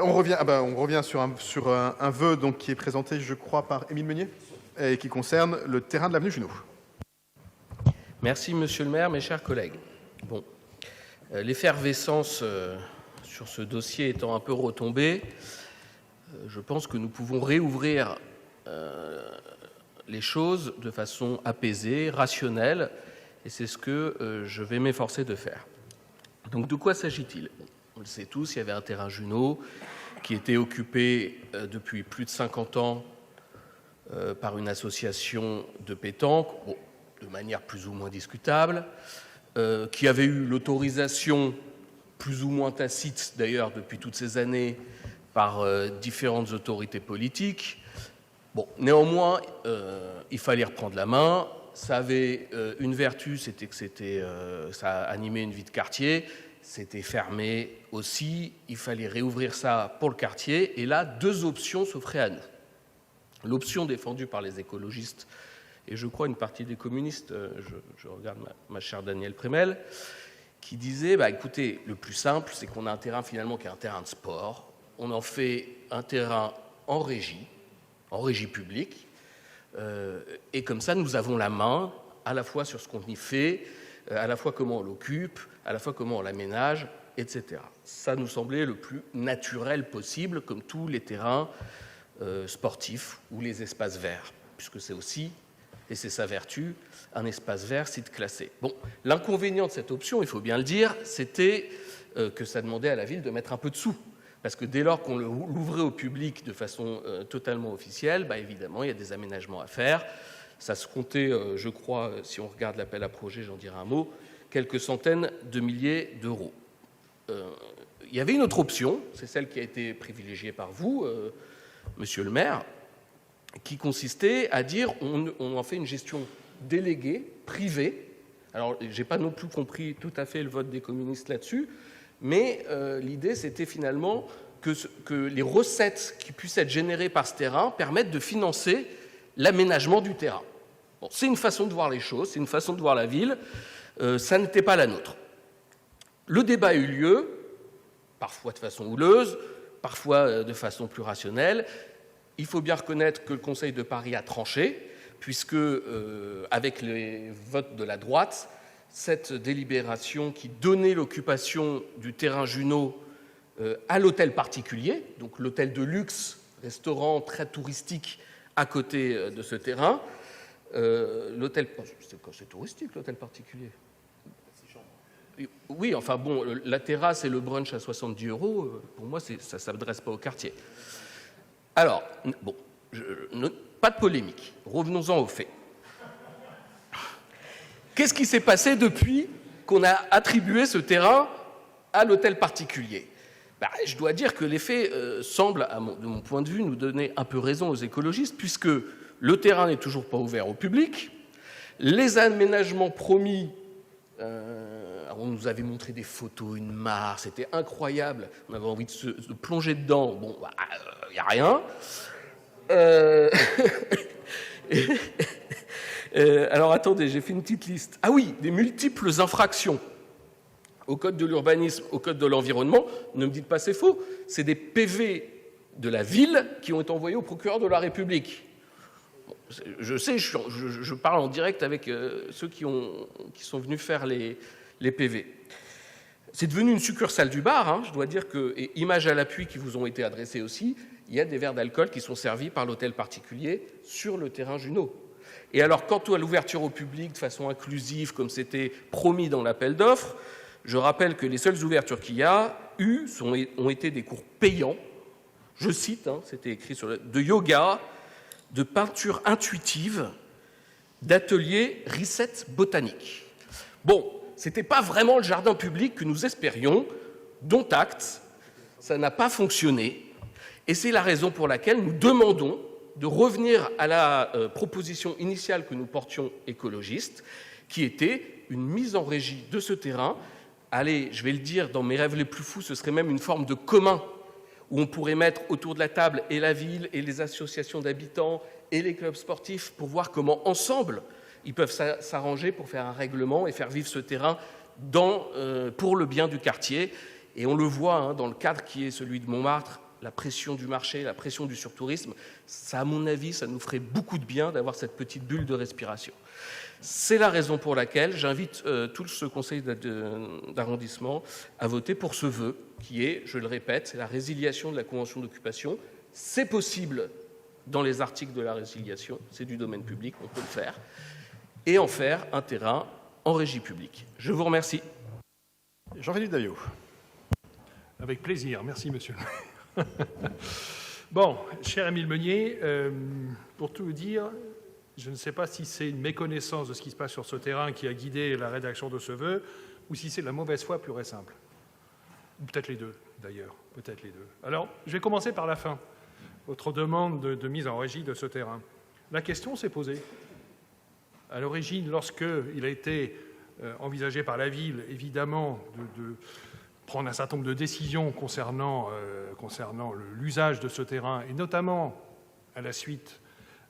On revient sur un vœu donc, qui est présenté, je crois, par Émile Meunier, et qui concerne le terrain de l'avenue Junot. Merci, Monsieur le maire, mes chers collègues. Bon, l'effervescence sur ce dossier étant un peu retombée, je pense que nous pouvons réouvrir les choses de façon apaisée, rationnelle, et c'est ce que je vais m'efforcer de faire. Donc, de quoi s'agit-il ? On le sait tous, il y avait un terrain Junot qui était occupé depuis plus de 50 ans par une association de pétanque, bon, de manière plus ou moins discutable, qui avait eu l'autorisation plus ou moins tacite, d'ailleurs, depuis toutes ces années, par différentes autorités politiques. Bon, néanmoins, il fallait reprendre la main. Ça avait une vertu, c'était que ça animait une vie de quartier. C'était fermé aussi, il fallait réouvrir ça pour le quartier, et là, deux options s'offraient à nous. L'option défendue par les écologistes, et je crois une partie des communistes, je regarde ma chère Danielle Prémel, qui disait, écoutez, le plus simple, c'est qu'on a un terrain finalement qui est un terrain de sport, on en fait un terrain en régie publique, et comme ça, nous avons la main à la fois sur ce qu'on y fait, à la fois comment on l'occupe, à la fois comment on l'aménage, etc. Ça nous semblait le plus naturel possible, comme tous les terrains sportifs ou les espaces verts, puisque c'est aussi, et c'est sa vertu, un espace vert site classé. Bon, l'inconvénient de cette option, il faut bien le dire, c'était que ça demandait à la ville de mettre un peu de sous, parce que dès lors qu'on l'ouvrait au public de façon totalement officielle, évidemment, il y a des aménagements à faire. Ça se comptait, je crois, si on regarde l'appel à projet, j'en dirai un mot, quelques centaines de milliers d'euros. Il y avait une autre option, c'est celle qui a été privilégiée par vous, monsieur le maire, qui consistait à dire on en fait une gestion déléguée, privée. Alors, je n'ai pas non plus compris tout à fait le vote des communistes là-dessus, mais l'idée, c'était finalement que les recettes qui puissent être générées par ce terrain permettent de financer l'aménagement du terrain. Bon, c'est une façon de voir les choses, c'est une façon de voir la ville, ça n'était pas la nôtre. Le débat a eu lieu, parfois de façon houleuse, parfois de façon plus rationnelle. Il faut bien reconnaître que le Conseil de Paris a tranché, puisque, avec les votes de la droite, cette délibération qui donnait l'occupation du terrain Junot à l'hôtel particulier, donc l'hôtel de luxe, restaurant très touristique, à côté de ce terrain. L'hôtel... C'est touristique, l'hôtel particulier. Oui, enfin bon, la terrasse et le brunch à 70 €, pour moi, ça ne s'adresse pas au quartier. Alors, bon, pas de polémique. Revenons-en aux faits. Qu'est-ce qui s'est passé depuis qu'on a attribué ce terrain à l'hôtel particulier ? Je dois dire que les faits semblent, de mon point de vue, nous donner un peu raison aux écologistes, puisque le terrain n'est toujours pas ouvert au public. Les aménagements promis, on nous avait montré des photos, une mare, c'était incroyable. On avait envie de se plonger dedans. Bon, il n'y a rien. Alors attendez, j'ai fait une petite liste. Ah oui, des multiples infractions au code de l'urbanisme, au code de l'environnement. Ne me dites pas c'est faux, c'est des PV de la ville qui ont été envoyés au procureur de la République. Bon, je sais, je parle en direct avec ceux qui sont venus faire les PV. C'est devenu une succursale du bar, je dois dire que, et images à l'appui qui vous ont été adressées aussi, il y a des verres d'alcool qui sont servis par l'hôtel particulier sur le terrain Junot. Et alors, quant à l'ouverture au public de façon inclusive, comme c'était promis dans l'appel d'offres, je rappelle que les seules ouvertures qu'il y a eu ont été des cours payants, je cite, c'était écrit de yoga, de peinture intuitive, d'atelier reset botanique. Bon, ce n'était pas vraiment le jardin public que nous espérions, dont acte, ça n'a pas fonctionné, et c'est la raison pour laquelle nous demandons de revenir à la proposition initiale que nous portions écologistes, qui était une mise en régie de ce terrain. Allez, je vais le dire, dans mes rêves les plus fous, ce serait même une forme de commun, où on pourrait mettre autour de la table et la ville, et les associations d'habitants, et les clubs sportifs, pour voir comment, ensemble, ils peuvent s'arranger pour faire un règlement et faire vivre ce terrain pour le bien du quartier. Et on le voit dans le cadre qui est celui de Montmartre, la pression du marché, la pression du surtourisme, ça, à mon avis, ça nous ferait beaucoup de bien d'avoir cette petite bulle de respiration. C'est la raison pour laquelle j'invite tout ce conseil d'arrondissement à voter pour ce vœu, qui est, je le répète, c'est la résiliation de la convention d'occupation. C'est possible dans les articles de la résiliation, c'est du domaine public, on peut le faire, et en faire un terrain en régie publique. Je vous remercie. Jean-Philippe Davio. Avec plaisir, merci monsieur le maire. Bon, cher Émile Meunier, pour tout vous dire, je ne sais pas si c'est une méconnaissance de ce qui se passe sur ce terrain qui a guidé la rédaction de ce vœu, ou si c'est de la mauvaise foi pure et simple. Ou peut-être les deux, d'ailleurs, peut-être les deux. Alors, je vais commencer par la fin, votre demande de mise en régie de ce terrain. La question s'est posée. À l'origine, lorsqu'il a été envisagé par la ville, évidemment, de prendre un certain nombre de décisions concernant l'usage de ce terrain, et notamment à la suite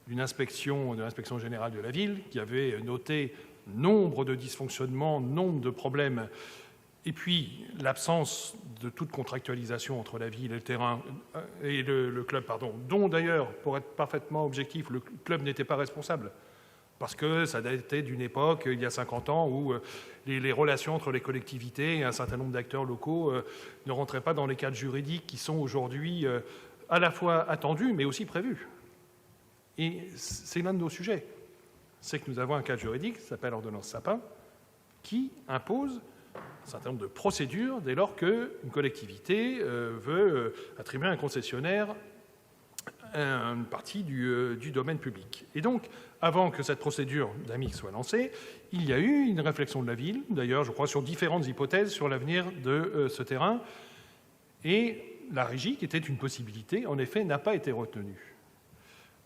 de l'inspection générale de la ville, qui avait noté nombre de dysfonctionnements, nombre de problèmes, et puis l'absence de toute contractualisation entre la ville et le terrain et le club, dont d'ailleurs, pour être parfaitement objectif, le club n'était pas responsable. Parce que ça datait d'une époque, il y a 50 ans, où les relations entre les collectivités et un certain nombre d'acteurs locaux ne rentraient pas dans les cadres juridiques qui sont aujourd'hui à la fois attendus, mais aussi prévus. Et c'est l'un de nos sujets. C'est que nous avons un cadre juridique, qui s'appelle l'ordonnance Sapin, qui impose un certain nombre de procédures dès lors qu'une collectivité veut attribuer à un concessionnaire une partie du domaine public. Et donc, avant que cette procédure d'AMIC soit lancée, il y a eu une réflexion de la ville, d'ailleurs, je crois, sur différentes hypothèses sur l'avenir de ce terrain. Et la régie, qui était une possibilité, en effet, n'a pas été retenue.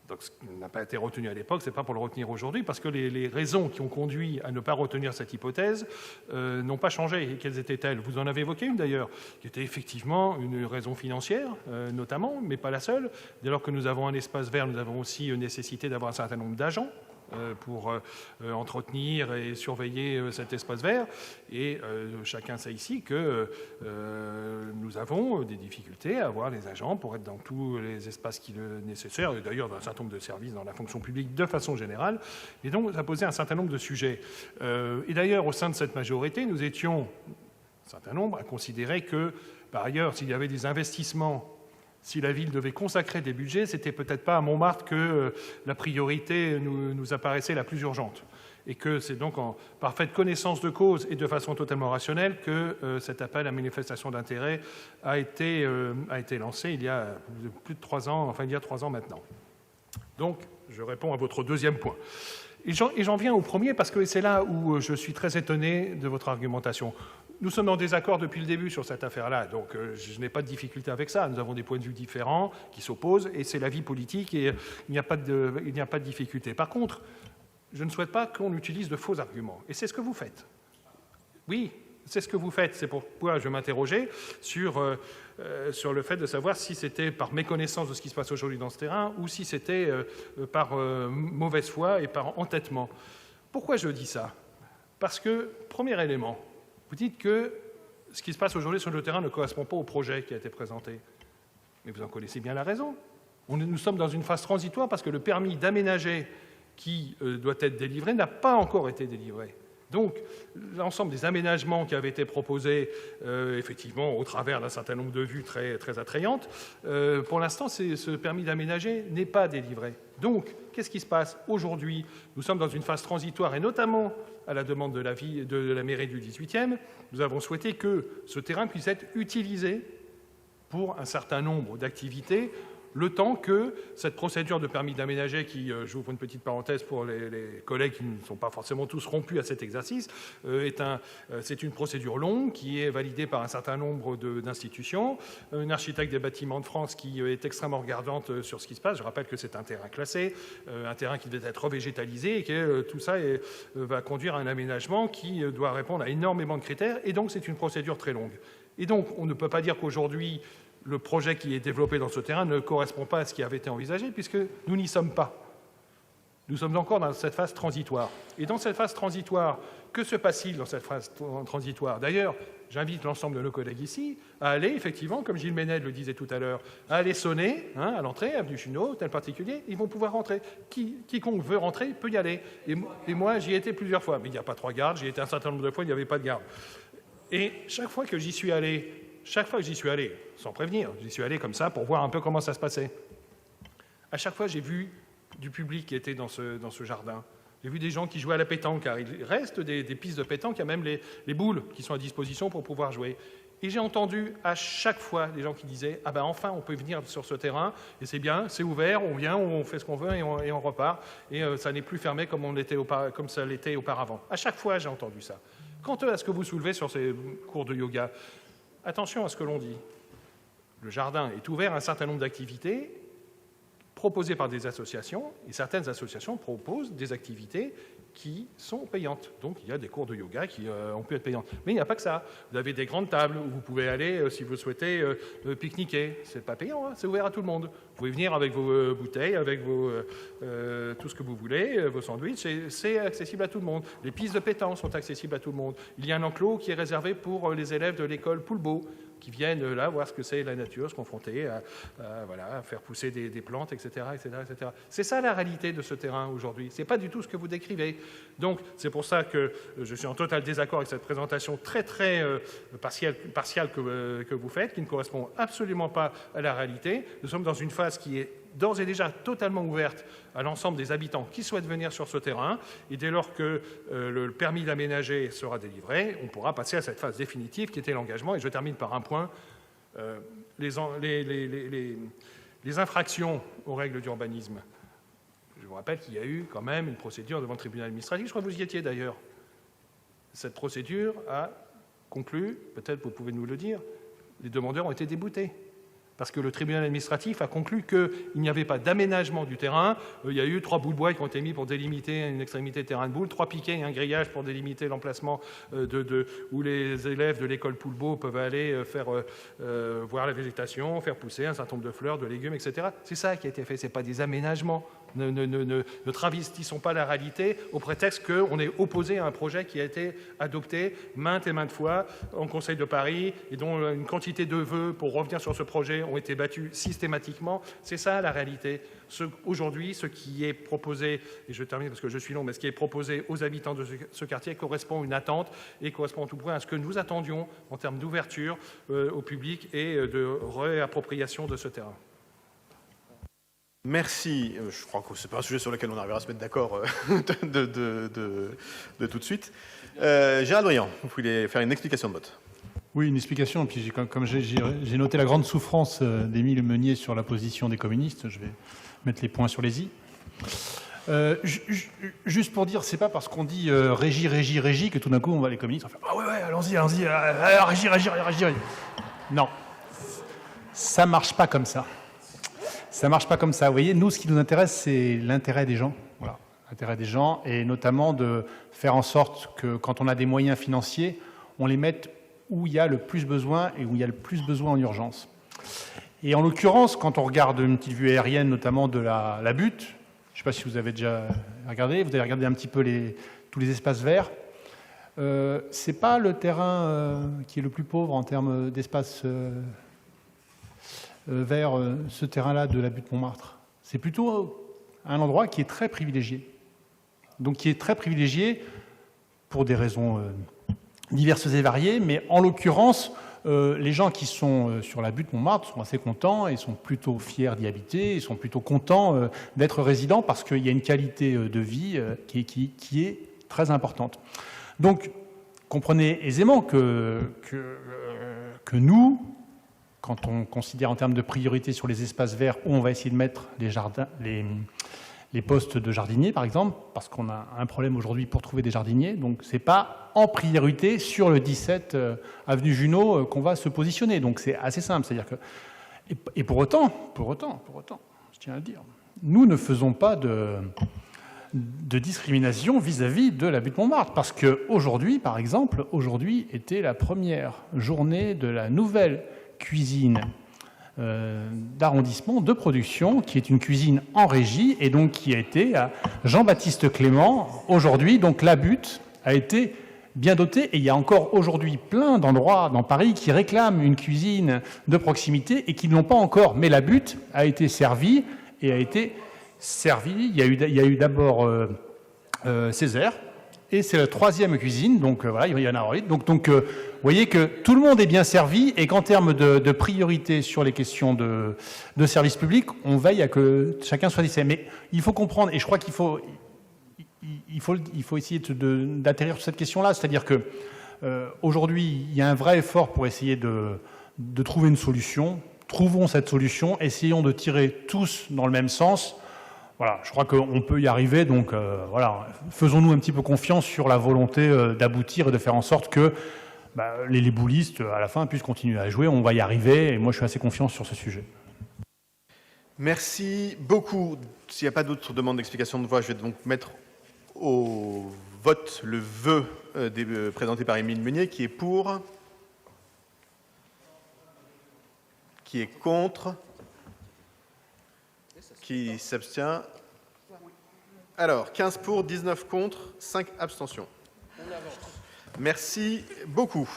Donc, ce qui n'a pas été retenu à l'époque, ce n'est pas pour le retenir aujourd'hui, parce que les raisons qui ont conduit à ne pas retenir cette hypothèse n'ont pas changé. Et quelles étaient-elles? Vous en avez évoqué une d'ailleurs, qui était effectivement une raison financière, notamment, mais pas la seule. Dès lors que nous avons un espace vert, nous avons aussi nécessité d'avoir un certain nombre d'agents pour entretenir et surveiller cet espace vert. Et chacun sait ici que nous avons des difficultés à avoir les agents pour être dans tous les espaces nécessaires, et d'ailleurs dans un certain nombre de services dans la fonction publique de façon générale. Et donc, ça posait un certain nombre de sujets. Et d'ailleurs, au sein de cette majorité, nous étions un certain nombre à considérer que, par ailleurs, s'il y avait des investissements, si la ville devait consacrer des budgets, c'était peut-être pas à Montmartre que la priorité nous apparaissait la plus urgente. Et que c'est donc en parfaite connaissance de cause et de façon totalement rationnelle que cet appel à manifestation d'intérêt a été lancé il y a plus de 3 ans, enfin il y a 3 ans maintenant. Donc, je réponds à votre deuxième point. Et j'en viens au premier parce que c'est là où je suis très étonné de votre argumentation. Nous sommes en désaccord depuis le début sur cette affaire-là, donc je n'ai pas de difficulté avec ça. Nous avons des points de vue différents qui s'opposent, et c'est la vie politique, et il n'y a pas de difficulté. Par contre, je ne souhaite pas qu'on utilise de faux arguments, et c'est ce que vous faites. Oui, c'est ce que vous faites. C'est pourquoi je m'interrogeais sur le fait de savoir si c'était par méconnaissance de ce qui se passe aujourd'hui dans ce terrain, ou si c'était par mauvaise foi et par entêtement. Pourquoi je dis ça? Parce que, premier élément, vous dites que ce qui se passe aujourd'hui sur le terrain ne correspond pas au projet qui a été présenté. Mais vous en connaissez bien la raison. Nous sommes dans une phase transitoire parce que le permis d'aménager qui doit être délivré n'a pas encore été délivré. Donc, l'ensemble des aménagements qui avaient été proposés, effectivement, au travers d'un certain nombre de vues très, très attrayantes, pour l'instant, ce permis d'aménager n'est pas délivré. Donc, qu'est-ce qui se passe aujourd'hui? Nous sommes dans une phase transitoire, et notamment à la demande de la mairie du 18e, nous avons souhaité que ce terrain puisse être utilisé pour un certain nombre d'activités, le temps que cette procédure de permis d'aménager, qui, j'ouvre une petite parenthèse pour les collègues qui ne sont pas forcément tous rompus à cet exercice, c'est une procédure longue qui est validée par un certain nombre d'institutions. Une architecte des bâtiments de France qui est extrêmement regardante sur ce qui se passe. Je rappelle que c'est un terrain classé, un terrain qui devait être revégétalisé, et que tout ça va conduire à un aménagement qui doit répondre à énormément de critères, et donc c'est une procédure très longue. Et donc, on ne peut pas dire qu'aujourd'hui, le projet qui est développé dans ce terrain ne correspond pas à ce qui avait été envisagé, puisque nous n'y sommes pas. Nous sommes encore dans cette phase transitoire. Et dans cette phase transitoire, que se passe-t-il dans cette phase transitoire? D'ailleurs, j'invite l'ensemble de nos collègues ici à aller, effectivement, comme Gilles Ménel le disait tout à l'heure, à aller sonner à l'entrée, avenue Junot, tel particulier, ils vont pouvoir rentrer. Quiconque veut rentrer peut y aller. Et moi, j'y ai été plusieurs fois. Mais il n'y a pas 3 gardes, j'y ai été un certain nombre de fois, il n'y avait pas de garde. Et chaque fois que j'y suis allé, sans prévenir, j'y suis allé comme ça pour voir un peu comment ça se passait. À chaque fois, j'ai vu du public qui était dans ce jardin. J'ai vu des gens qui jouaient à la pétanque, car il reste des pistes de pétanque, il y a même les boules qui sont à disposition pour pouvoir jouer. Et j'ai entendu à chaque fois des gens qui disaient « Ah ben enfin, on peut venir sur ce terrain, et c'est bien, c'est ouvert, on vient, on fait ce qu'on veut et on repart, et ça n'est plus fermé comme ça l'était auparavant. » À chaque fois, j'ai entendu ça. Quant à ce que vous soulevez sur ces cours de yoga, attention à ce que l'on dit. Le jardin est ouvert à un certain nombre d'activités proposées par des associations, et certaines associations proposent des activités qui sont payantes. Donc, il y a des cours de yoga qui ont pu être payantes. Mais il n'y a pas que ça. Vous avez des grandes tables où vous pouvez aller, si vous souhaitez, pique-niquer. C'est pas payant, hein, c'est ouvert à tout le monde. Vous pouvez venir avec vos bouteilles, avec tout ce que vous voulez, vos sandwichs, c'est accessible à tout le monde. Les pistes de pétanque sont accessibles à tout le monde. Il y a un enclos qui est réservé pour les élèves de l'école Poulbeau, qui viennent là voir ce que c'est la nature, se confronter à faire pousser des plantes, etc., etc., etc. C'est ça la réalité de ce terrain aujourd'hui. Ce n'est pas du tout ce que vous décrivez. Donc, c'est pour ça que je suis en total désaccord avec cette présentation très, très partiale que vous faites, qui ne correspond absolument pas à la réalité. Nous sommes dans une phase qui est d'ores et déjà totalement ouverte à l'ensemble des habitants qui souhaitent venir sur ce terrain. Et dès lors que le permis d'aménager sera délivré, on pourra passer à cette phase définitive qui était l'engagement. Et je termine par un point. Les infractions aux règles d'urbanisme. Je vous rappelle qu'il y a eu quand même une procédure devant le tribunal administratif. Je crois que vous y étiez d'ailleurs. Cette procédure a conclu, peut-être vous pouvez nous le dire, les demandeurs ont été déboutés. Parce que le tribunal administratif a conclu qu'il n'y avait pas d'aménagement du terrain. Il y a eu 3 bouts de bois qui ont été mis pour délimiter une extrémité de terrain de boule, 3 piquets et un grillage pour délimiter l'emplacement où les élèves de l'école Poulbeau peuvent aller voir la végétation, faire pousser un certain nombre de fleurs, de légumes, etc. C'est ça qui a été fait, ce n'est pas des aménagements. Ne travestissons pas la réalité au prétexte qu'on est opposé à un projet qui a été adopté maintes et maintes fois en Conseil de Paris et dont une quantité de vœux pour revenir sur ce projet ont été battus systématiquement. C'est ça la réalité. Aujourd'hui, ce qui est proposé, et je termine parce que je suis long, mais ce qui est proposé aux habitants de ce quartier correspond à une attente et correspond en tout point à ce que nous attendions en termes d'ouverture au public et de réappropriation de ce terrain. Merci. Je crois que ce n'est pas un sujet sur lequel on arrivera à se mettre d'accord de tout de suite. Gérald Briand, vous voulez faire une explication de vote? Oui, une explication. Puis comme j'ai noté la grande souffrance d'Émile Meunier sur la position des communistes, je vais mettre les points sur les i. Juste pour dire, c'est pas parce qu'on dit régie que tout d'un coup on va les communistes on fait ah ouais allons-y régie. Non, ça marche pas comme ça. Ça marche pas comme ça. Vous voyez, nous, ce qui nous intéresse, c'est l'intérêt des gens. Voilà, l'intérêt des gens, et notamment de faire en sorte que, quand on a des moyens financiers, on les mette où il y a le plus besoin et où il y a le plus besoin en urgence. Et en l'occurrence, quand on regarde une petite vue aérienne, notamment de la butte, je ne sais pas si vous avez déjà regardé, vous avez regardé un petit peu tous les espaces verts. C'est pas le terrain qui est le plus pauvre en termes d'espace vers ce terrain-là de la butte Montmartre. C'est plutôt un endroit qui est très privilégié. Donc qui est très privilégié pour des raisons diverses et variées, mais en l'occurrence, les gens qui sont sur la butte Montmartre sont assez contents et sont plutôt fiers d'y habiter, ils sont plutôt contents d'être résidents parce qu'il y a une qualité de vie qui est très importante. Donc, comprenez aisément que nous, quand on considère en termes de priorité sur les espaces verts où on va essayer de mettre les postes de jardiniers, par exemple, parce qu'on a un problème aujourd'hui pour trouver des jardiniers, donc ce n'est pas en priorité sur le 17 avenue Junot qu'on va se positionner. Donc c'est assez simple, c'est-à-dire que... Et pour autant, je tiens à le dire, nous ne faisons pas de discrimination vis-à-vis de la butte Montmartre, parce qu'aujourd'hui, par exemple, aujourd'hui était la première journée de la nouvelle cuisine d'arrondissement de production, qui est une cuisine en régie, et donc qui a été à Jean-Baptiste Clément. Aujourd'hui, donc la butte a été bien dotée, et il y a encore aujourd'hui plein d'endroits dans Paris qui réclament une cuisine de proximité et qui ne l'ont pas encore. Mais la butte a été servie, et a été servie. Il y a eu d'abord Césaire, et c'est la troisième cuisine, donc voilà, il y en a en donc vous voyez que tout le monde est bien servi, et qu'en termes de priorité sur les questions de service public, on veille à que chacun soit satisfait. Mais il faut comprendre, et je crois qu'il faut essayer d'atterrir sur cette question-là, c'est-à-dire que aujourd'hui, il y a un vrai effort pour essayer de trouver une solution. Trouvons cette solution, essayons de tirer tous dans le même sens. Voilà, je crois qu'on peut y arriver, donc voilà, faisons-nous un petit peu confiance sur la volonté d'aboutir et de faire en sorte que les boulistes, à la fin, puissent continuer à jouer. On va y arriver, et moi je suis assez confiant sur ce sujet. Merci beaucoup. S'il n'y a pas d'autres demandes d'explication de voix, je vais donc mettre au vote le vœu présenté par Émile Meunier, qui est pour, qui est contre, qui s'abstient. Alors, 15 pour, 19 contre, 5 abstentions. Merci beaucoup.